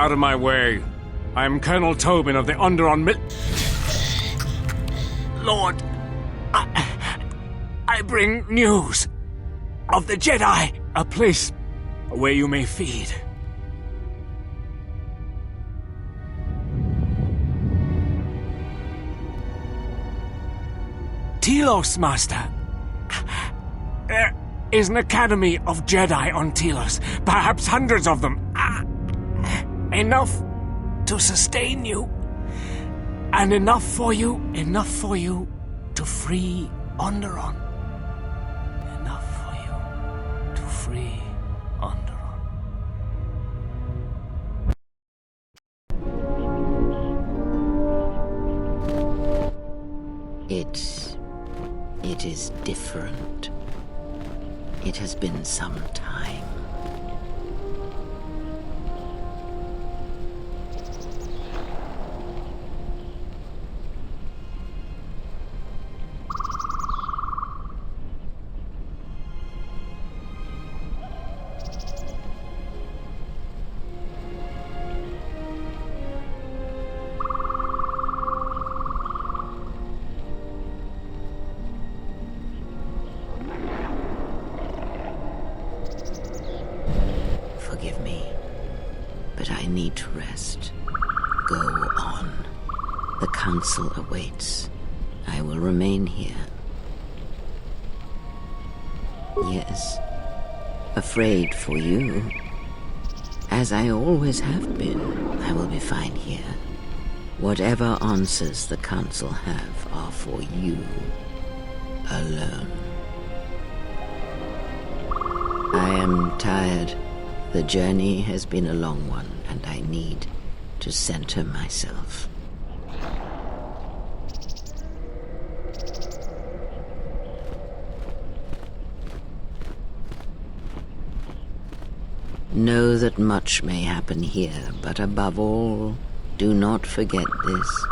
Out of my way. I am Colonel Tobin of the Onderon Lord, I bring news of the Jedi, a place where you may feed. Telos, Master. There is an academy of Jedi on Telos, perhaps hundreds of them. Enough to sustain you, and enough for you to free Onderon. Enough for you to free Onderon. It is different. It has been some time. Forgive me, but I need to rest. Go on. The council awaits. I will remain here. Yes, afraid for you. As I always have been, I will be fine here. Whatever answers the council have are for you alone. I am tired. The journey has been a long one, and I need to center myself. Know that much may happen here, but above all, do not forget this.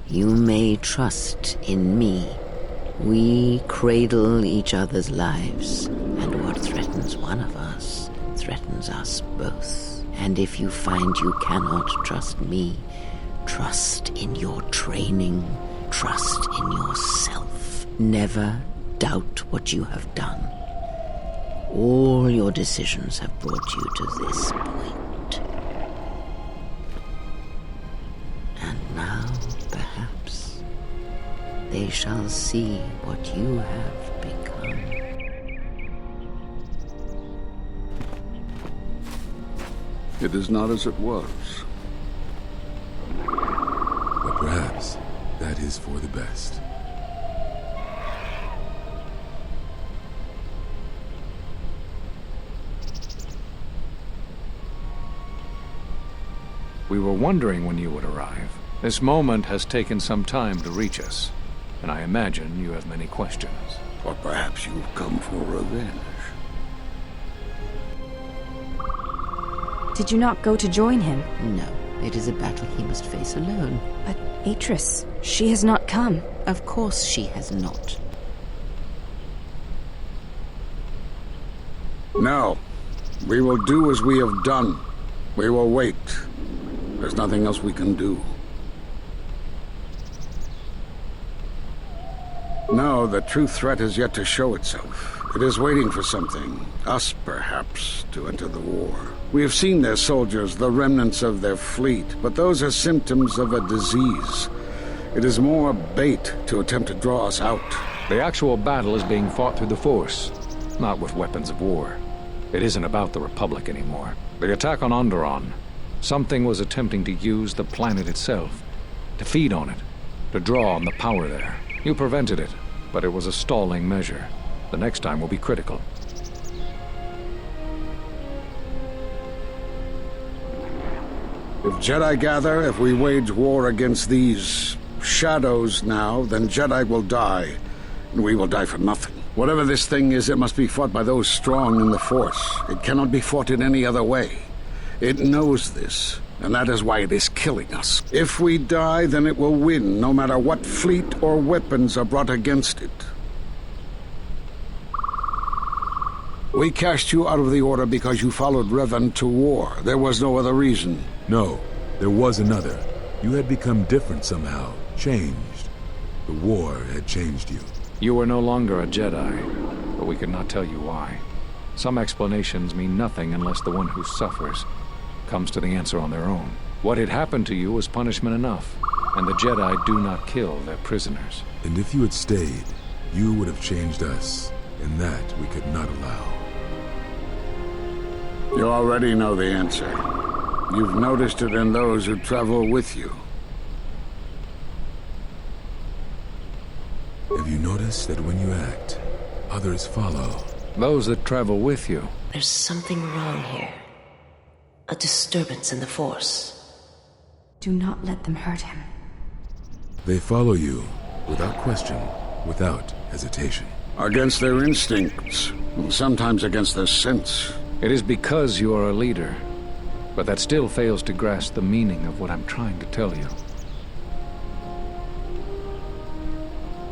You may trust in me. We cradle each other's lives, and what threatens one of us threatens us both. And if you find you cannot trust me, trust in your training, trust in yourself. Never doubt what you have done. All your decisions have brought you to this point. And now, perhaps, they shall see what you have become. It is not as it was. But perhaps that is for the best. We were wondering when you would arrive. This moment has taken some time to reach us, and I imagine you have many questions. Or perhaps you've come for revenge. Did you not go to join him? No, it is a battle he must face alone. But Atris, she has not come. Of course she has not. No. We will do as we have done. We will wait. There's nothing else we can do. No, the true threat is yet to show itself. It is waiting for something, us perhaps, to enter the war. We have seen their soldiers, the remnants of their fleet, but those are symptoms of a disease. It is more bait to attempt to draw us out. The actual battle is being fought through the Force, not with weapons of war. It isn't about the Republic anymore. The attack on Onderon, something was attempting to use the planet itself, to feed on it, to draw on the power there. You prevented it, but it was a stalling measure. The next time will be critical. If Jedi gather, if we wage war against these shadows now, then Jedi will die, and we will die for nothing. Whatever this thing is, it must be fought by those strong in the Force. It cannot be fought in any other way. It knows this, and that is why it is killing us. If we die, then it will win, no matter what fleet or weapons are brought against it. We cast you out of the Order because you followed Revan to war. There was no other reason. No, there was another. You had become different somehow, changed. The war had changed you. You were no longer a Jedi, but we could not tell you why. Some explanations mean nothing unless the one who suffers comes to the answer on their own. What had happened to you was punishment enough, and the Jedi do not kill their prisoners. And if you had stayed, you would have changed us, and that we could not allow. You already know the answer. You've noticed it in those who travel with you. Have you noticed that when you act, others follow? Those that travel with you. There's something wrong here. A disturbance in the Force. Do not let them hurt him. They follow you, without question, without hesitation. Against their instincts, and sometimes against their sense. It is because you are a leader, but that still fails to grasp the meaning of what I'm trying to tell you.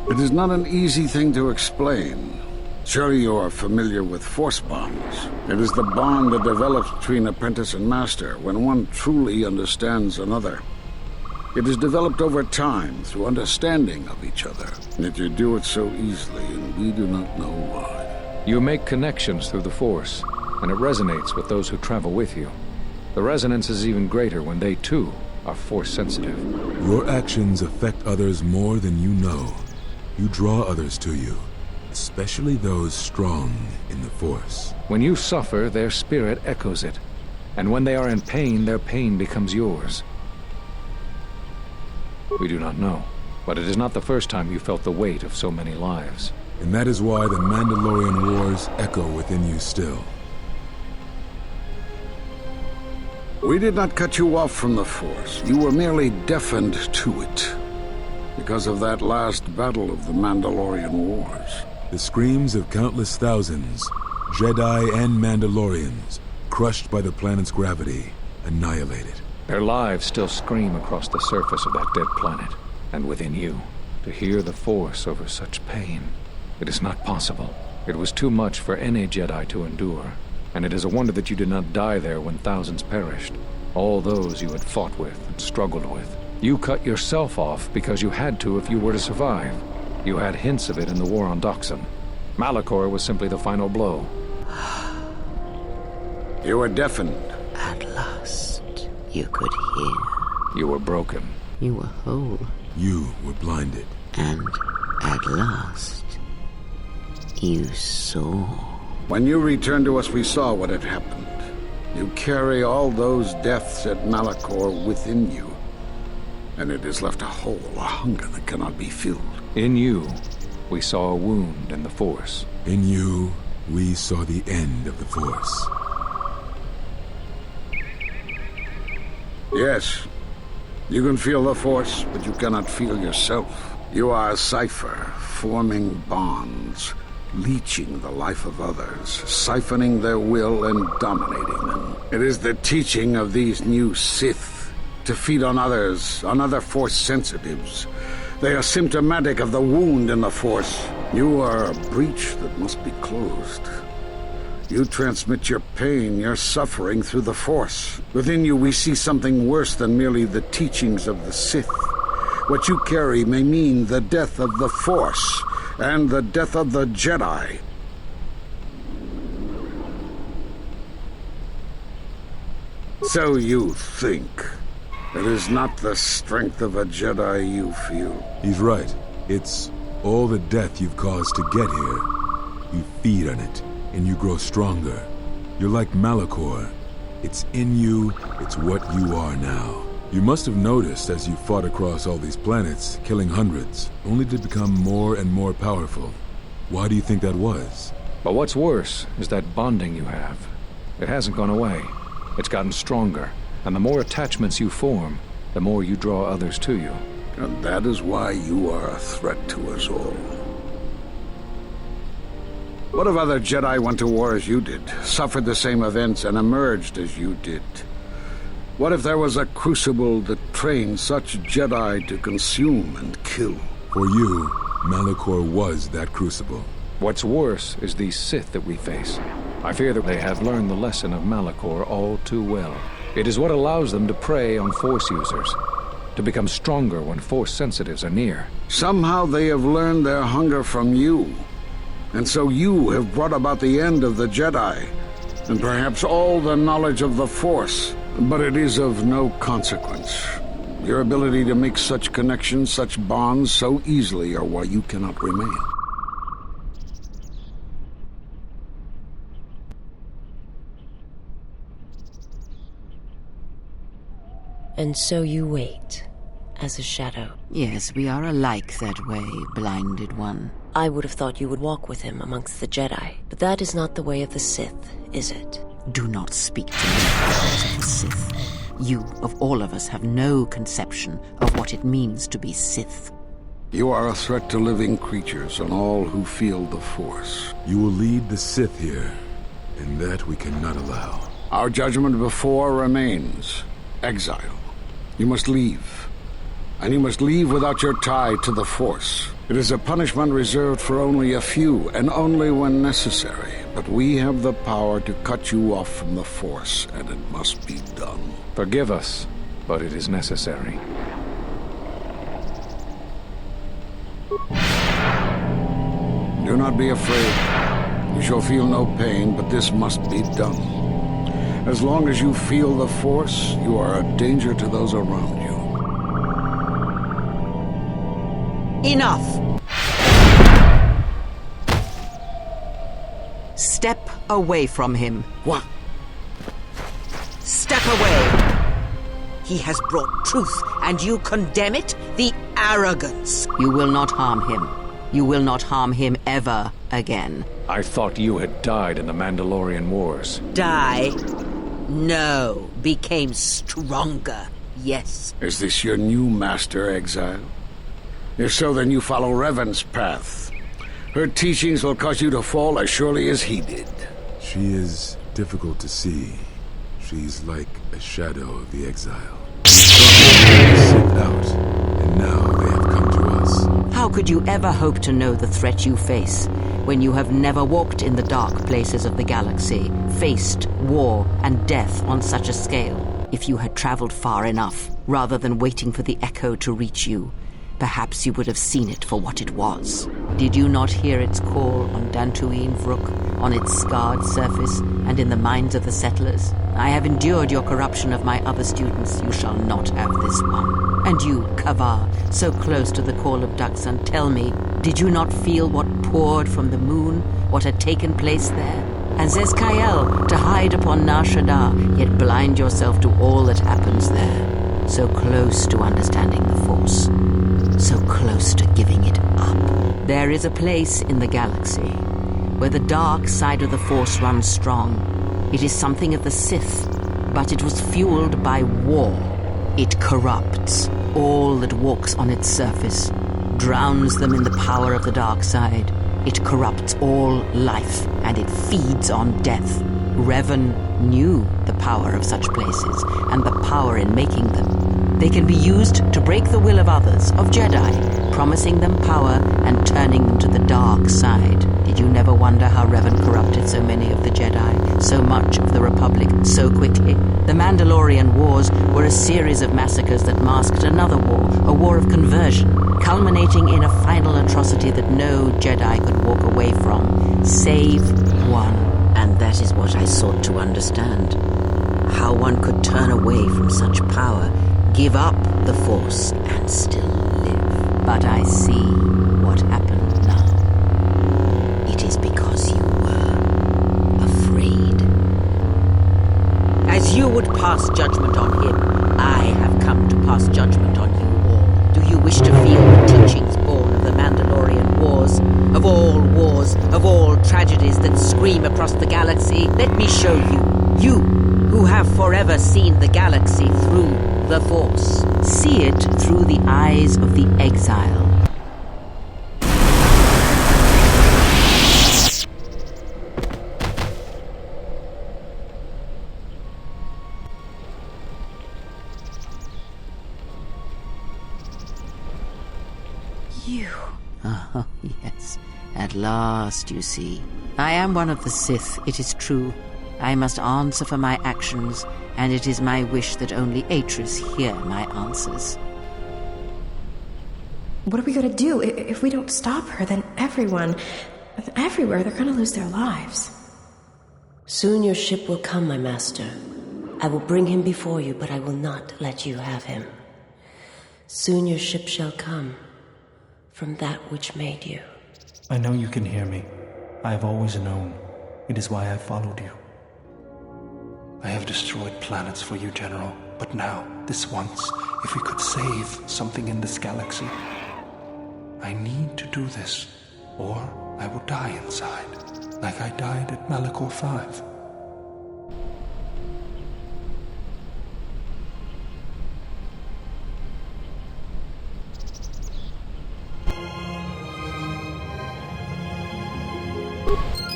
It is not an easy thing to explain. Surely you are familiar with Force bonds. It is the bond that develops between apprentice and master when one truly understands another. It is developed over time through understanding of each other. Yet you do it so easily, and we do not know why. You make connections through the Force, and it resonates with those who travel with you. The resonance is even greater when they, too, are Force-sensitive. Your actions affect others more than you know. You draw others to you, especially those strong in the Force. When you suffer, their spirit echoes it, and when they are in pain, their pain becomes yours. We do not know, but it is not the first time you felt the weight of so many lives. And that is why the Mandalorian Wars echo within you still. We did not cut you off from the Force. You were merely deafened to it. Because of that last battle of the Mandalorian Wars. The screams of countless thousands, Jedi and Mandalorians, crushed by the planet's gravity, annihilated. Their lives still scream across the surface of that dead planet, and within you. To hear the Force over such pain, it is not possible. It was too much for any Jedi to endure, and it is a wonder that you did not die there when thousands perished. All those you had fought with and struggled with. You cut yourself off because you had to if you were to survive. You had hints of it in the war on Doxon. Malachor was simply the final blow. You were deafened. At last, you could hear. You were broken. You were whole. You were blinded. And at last, you saw. When you returned to us, we saw what had happened. You carry all those deaths at Malachor within you. And it has left a hole, a hunger that cannot be filled. In you, we saw a wound in the Force. In you, we saw the end of the Force. Yes, you can feel the Force, but you cannot feel yourself. You are a cipher, forming bonds, leeching the life of others, siphoning their will and dominating them. It is the teaching of these new Sith to feed on others, on other Force sensitives. They are symptomatic of the wound in the Force. You are a breach that must be closed. You transmit your pain, your suffering through the Force. Within you we see something worse than merely the teachings of the Sith. What you carry may mean the death of the Force, and the death of the Jedi. So you think. It is not the strength of a Jedi you feel. He's right. It's all the death you've caused to get here. You feed on it, and you grow stronger. You're like Malachor. It's in you, it's what you are now. You must have noticed as you fought across all these planets, killing hundreds, only to become more and more powerful. Why do you think that was? But what's worse is that bonding you have. It hasn't gone away. It's gotten stronger. And the more attachments you form, the more you draw others to you. And that is why you are a threat to us all. What if other Jedi went to war as you did, suffered the same events, and emerged as you did? What if there was a crucible that trained such Jedi to consume and kill? For you, Malachor was that crucible. What's worse is these Sith that we face. I fear that they have learned the lesson of Malachor all too well. It is what allows them to prey on Force users, to become stronger when Force sensitives are near. Somehow they have learned their hunger from you. And so you have brought about the end of the Jedi, and perhaps all the knowledge of the Force. But it is of no consequence. Your ability to make such connections, such bonds so easily are why you cannot remain. And so you wait, as a shadow. Yes, we are alike that way, blinded one. I would have thought you would walk with him amongst the Jedi, but that is not the way of the Sith, is it? Do not speak to me of the Sith. You, of all of us, have no conception of what it means to be Sith. You are a threat to living creatures and all who feel the Force. You will lead the Sith here, and that we cannot allow. Our judgment before remains. Exile. You must leave. And you must leave without your tie to the Force. It is a punishment reserved for only a few, and only when necessary. But we have the power to cut you off from the Force, and it must be done. Forgive us, but it is necessary. Do not be afraid. You shall feel no pain, but this must be done. As long as you feel the Force, you are a danger to those around you. Enough! Step away from him. What? Step away! He has brought truth, and you condemn it? The arrogance! You will not harm him. You will not harm him ever again. I thought you had died in the Mandalorian Wars. Die? No. Became stronger. Yes. Is this your new master, Exile? If so, then you follow Revan's path. Her teachings will cause you to fall as surely as he did. She is difficult to see. She's like a shadow of the Exile. Sith out, and now they have come to us. How could you ever hope to know the threat you face when you have never walked in the dark places of the galaxy, faced war and death on such a scale? If you had traveled far enough, rather than waiting for the echo to reach you, perhaps you would have seen it for what it was. Did you not hear its call on Dantooine Vrook, on its scarred surface, and in the minds of the settlers? I have endured your corruption of my other students. You shall not have this one. And you, Kavar, so close to the call of Daxan, tell me, did you not feel what poured from the moon, what had taken place there? And Zezkael, to hide upon Nar Shaddaa, yet blind yourself to all that happens there. So close to understanding the Force. So close to giving it up. There is a place in the galaxy where the dark side of the Force runs strong. It is something of the Sith, but it was fueled by war. It corrupts all that walks on its surface, drowns them in the power of the dark side. It corrupts all life, and it feeds on death. Revan knew the power of such places, and the power in making them. They can be used to break the will of others, of Jedi, promising them power and turning them to the dark side. Did you never wonder how Revan corrupted so many of the Jedi, so much of the Republic, so quickly? The Mandalorian Wars were a series of massacres that masked another war, a war of conversion, culminating in a final atrocity that no Jedi could walk away from, save one. And that is what I sought to understand. How one could turn away from such power, give up the Force, and still live. But I see what happened now. It is because you were afraid. As you would pass judgment on him, I have come to pass judgment on you all. Do you wish to feel the teachings born of the Mandalorian Wars? Of all tragedies that scream across the galaxy? Let me show you. You, who have forever seen the galaxy through the Force. See it through the eyes of the Exile. You. Oh, yes. At last, you see. I am one of the Sith, it is true. I must answer for my actions, and it is my wish that only Atris hear my answers. What are we gonna do? If we don't stop her, then everyone, everywhere, they're gonna lose their lives. Soon your ship will come, my master. I will bring him before you, but I will not let you have him. Soon your ship shall come from that which made you. I know you can hear me. I have always known. It is why I followed you. I have destroyed planets for you, General. But now, this once, if we could save something in this galaxy, I need to do this, or I will die inside, like I died at Malachor 5. You